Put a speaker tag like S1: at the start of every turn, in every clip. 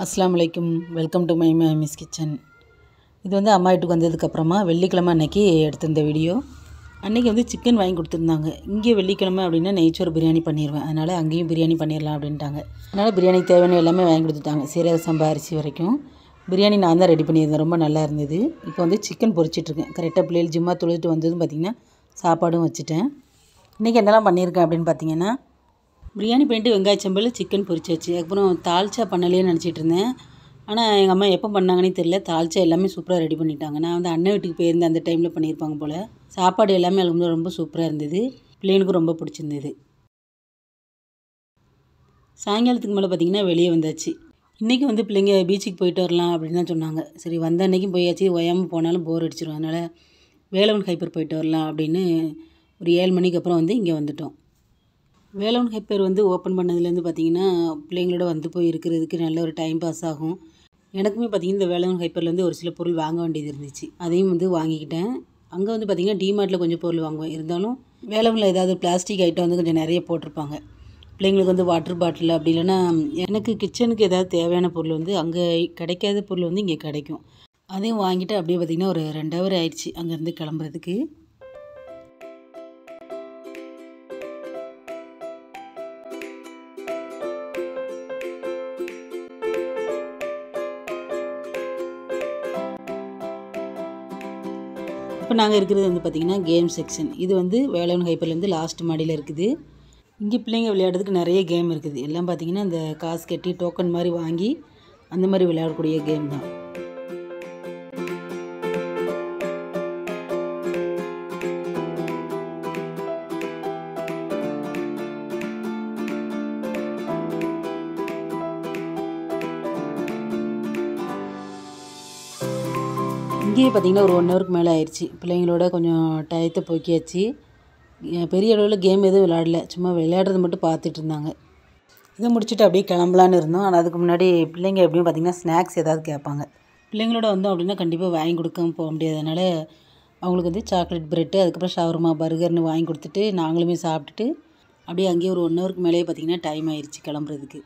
S1: அஸ்ஸலாமு அலைக்கும். Welcome to my miss kitchen. இது வந்து அம்மா வீட்டுக்கு வந்ததுக்கப்புறமா வெள்ளிக்கிழமை அன்னைக்கு எடுத்திருந்த வீடியோ. அன்றைக்கி வந்து சிக்கன் வாங்கி கொடுத்துருந்தாங்க. இங்கே வெள்ளிக்கிழமை அப்படின்னா நெய்ச்சோறு பிரியாணி பண்ணிடுவேன். அதனால் அங்கேயும் பிரியாணி பண்ணிடலாம் அப்படின்ட்டாங்க. அதனால் பிரியாணிக்கு தேவையான எல்லாமே வாங்கி கொடுத்துட்டாங்க. சீரக சம்பா அரிசி வரைக்கும். பிரியாணி நான் தான் ரெடி பண்ணியிருந்தேன். ரொம்ப நல்லா இருந்தது. இப்போ வந்து சிக்கன் பொரிச்சிட்ருக்கேன். கரெக்டாக பிள்ளைகள் ஜிம்மா தொழுதுட்டு வந்ததும் பார்த்திங்கன்னா சாப்பாடும் வச்சுட்டேன். இன்றைக்கி என்னெல்லாம் பண்ணியிருக்கேன் அப்படின்னு பார்த்தீங்கன்னா, பிரியாணி பண்ணிட்டு வெங்காய சம்பல் சிக்கன் பொரிச்சாச்சு. அதுக்கப்புறம் தால்ச்சா பண்ணலையேன்னு நினச்சிட்டு இருந்தேன். ஆனால் எங்கள் அம்மா எப்போ பண்ணாங்கன்னே தெரியல. தால்ச்சா எல்லாமே சூப்பராக ரெடி பண்ணிட்டாங்க. நான் வந்து அண்ணன் வீட்டுக்கு போயிருந்தேன். அந்த டைமில் பண்ணியிருப்பாங்க போல். சாப்பாடு எல்லாமே அது ரொம்ப சூப்பராக இருந்தது. பிள்ளைங்களுக்கும் ரொம்ப பிடிச்சிருந்தது. சாயங்காலத்துக்கு மேலே பார்த்திங்கன்னா வெளியே வந்தாச்சு. இன்றைக்கி வந்து பிள்ளைங்க பீச்சுக்கு போயிட்டு வரலாம் அப்படின்னு தான் சொன்னாங்க. சரி வந்த அன்றைக்கும் போயாச்சு. ஓயாமல் போனாலும் போர் அடிச்சிடும். அதனால் வேலவன் ஹைப்பர் போயிட்டு வரலாம் அப்படின்னு ஒரு 7 மணிக்கு அப்புறம் வந்து இங்கே வந்துட்டோம். வேலவன் ஹைப்பர் வந்து ஓப்பன் பண்ணதுலேருந்து பார்த்திங்கன்னா பிள்ளைங்களோட வந்து போய் இருக்கிறதுக்கு நல்ல ஒரு டைம் பாஸ் ஆகும். எனக்குமே பார்த்திங்கன்னா இந்த வேலவன் ஹைப்பர்லேருந்து ஒரு சில பொருள் வாங்க வேண்டியது இருந்துச்சு. அதையும் வந்து வாங்கிக்கிட்டேன். அங்கே வந்து பார்த்திங்கன்னா டிமார்ட்டில் கொஞ்சம் பொருள் வாங்குவேன். இருந்தாலும் வேலவனில் ஏதாவது பிளாஸ்டிக் ஐட்டம் வந்து கொஞ்சம் நிறைய போட்டிருப்பாங்க. பிள்ளைங்களுக்கு வந்து வாட்டர் பாட்டில் அப்படி இல்லைன்னா எனக்கு கிச்சனுக்கு ஏதாவது தேவையான பொருள் வந்து அங்கே கிடைக்காத பொருள் வந்து இங்கே கிடைக்கும். அதையும் வாங்கிட்டு அப்படியே பார்த்திங்கன்னா ஒரு 2 ஹவர் ஆயிடுச்சு அங்கேருந்து கிளம்புறதுக்கு. இப்போ நாங்கள் இருக்கிறது வந்து பார்த்திங்கன்னா கேம் செக்ஷன். இது வந்து வேலவன் ஹைப்பர்லேருந்து லாஸ்ட் மாடியில் இருக்குது. இங்கே பிள்ளைங்க விளையாடுறதுக்கு நிறைய கேம் இருக்குது. எல்லாம் பார்த்திங்கன்னா இந்த காசு கட்டி டோக்கன் மாதிரி வாங்கி அந்த மாதிரி விளையாடக்கூடிய கேம் தான். இங்கேயே பார்த்திங்கன்னா ஒரு 1 ஹவருக்கு மேலே ஆயிடுச்சு. பிள்ளைங்களோட கொஞ்சம் டயத்தை போக்கியாச்சு. பெரிய அளவில் கேம் எதுவும் விளையாடல. சும்மா விளையாடுறது மட்டும் பார்த்துட்டு இருந்தாங்க. இதை முடிச்சுட்டு அப்படியே கிளம்பலான்னு இருந்தோம். ஆனால் அதுக்கு முன்னாடி பிள்ளைங்க எப்படியும் பார்த்திங்கன்னா ஸ்நாக்ஸ் ஏதாவது கேட்பாங்க. பிள்ளைங்களோட வந்தோம் அப்படின்னா கண்டிப்பாக வாங்கி கொடுக்காம போக முடியாதனால அவங்களுக்கு வந்து சாக்லேட் ப்ரெட்டு, அதுக்கப்புறம் ஷவர்மா பர்கர்னு வாங்கி கொடுத்துட்டு நாங்களுமே சாப்பிட்டுட்டு அப்படியே அங்கேயே ஒரு 1 ஹவருக்கு மேலேயே பார்த்திங்கன்னா டைம் ஆயிடுச்சு கிளம்புறதுக்கு.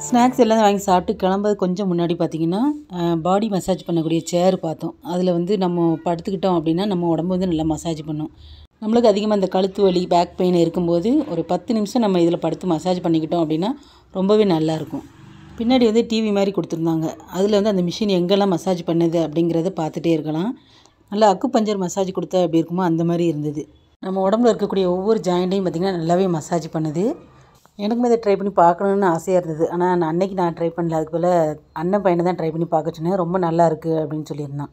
S1: ஸ்நாக்ஸ் எல்லாம் வாங்கி சாப்பிட்டு கிளம்புறது கொஞ்சம் முன்னாடி பார்த்திங்கன்னா பாடி மசாஜ் பண்ணக்கூடிய சேர் பார்த்தோம். அதில் வந்து நம்ம படுத்துக்கிட்டோம் அப்படின்னா நம்ம உடம்பு வந்து நல்லா மசாஜ் பண்ணும். நம்மளுக்கு அதிகமாக இந்த கழுத்து வலி பேக் பெயின் இருக்கும்போது ஒரு 10 நிமிஷம் நம்ம இதில் படுத்து மசாஜ் பண்ணிக்கிட்டோம் அப்படின்னா ரொம்பவே நல்லாயிருக்கும். பின்னாடி வந்து டிவி மாதிரி கொடுத்துருந்தாங்க. அதில் வந்து அந்த மிஷின் எங்கெல்லாம் மசாஜ் பண்ணுது அப்படிங்கிறத பார்த்துட்டே இருக்கலாம். நல்லா அக்கு பஞ்சர் மசாஜ் கொடுத்தா எப்படி இருக்குமோ அந்த மாதிரி இருந்தது. நம்ம உடம்புல இருக்கக்கூடிய ஒவ்வொரு ஜாயிண்ட்டையும் பார்த்திங்கன்னா நல்லாவே மசாஜ் பண்ணுது. எனக்குமே இதை ட்ரை பண்ணி பார்க்கணுன்னு ஆசையாக இருந்தது. ஆனால் அன்னைக்கு நான் ட்ரை பண்ணல. அதுக்கு போல் அண்ணன் பையனை தான் ட்ரை பண்ணி பார்க்க சொன்னேன். ரொம்ப நல்லா இருக்குது அப்படின்னு சொல்லியிருந்தான்.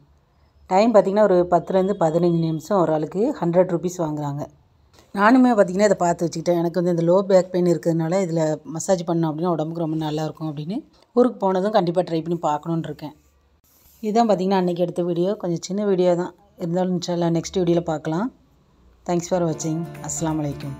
S1: டைம் பார்த்திங்கன்னா ஒரு 10லேருந்து 15 நிமிஷம் ஒரு ஆளுக்கு 100 ருபீஸ் வாங்குறாங்க. நானுமே பார்த்திங்கன்னா இதை பார்த்து வச்சுக்கிட்டேன். எனக்கு வந்து இந்த லோ பேக் பெயின் இருக்கிறதுனால இதில் மசாஜ் பண்ணோம் அப்படின்னா உடம்புக்கு ரொம்ப நல்லாயிருக்கும் அப்படின்னு ஊருக்கு போனதும் கண்டிப்பாக ட்ரை பண்ணி பார்க்கணுன்னு இருக்கேன். இதுதான் பார்த்திங்கன்னா அன்றைக்கி எடுத்த வீடியோ. கொஞ்சம் சின்ன வீடியோ தான் இருந்தாலும் இன்ஷா அல்லாஹ் நெக்ஸ்ட் வீடியோவில் பார்க்கலாம். தேங்க்ஸ் ஃபார் வாட்சிங். அஸ்ஸலாமு அலைக்கும்.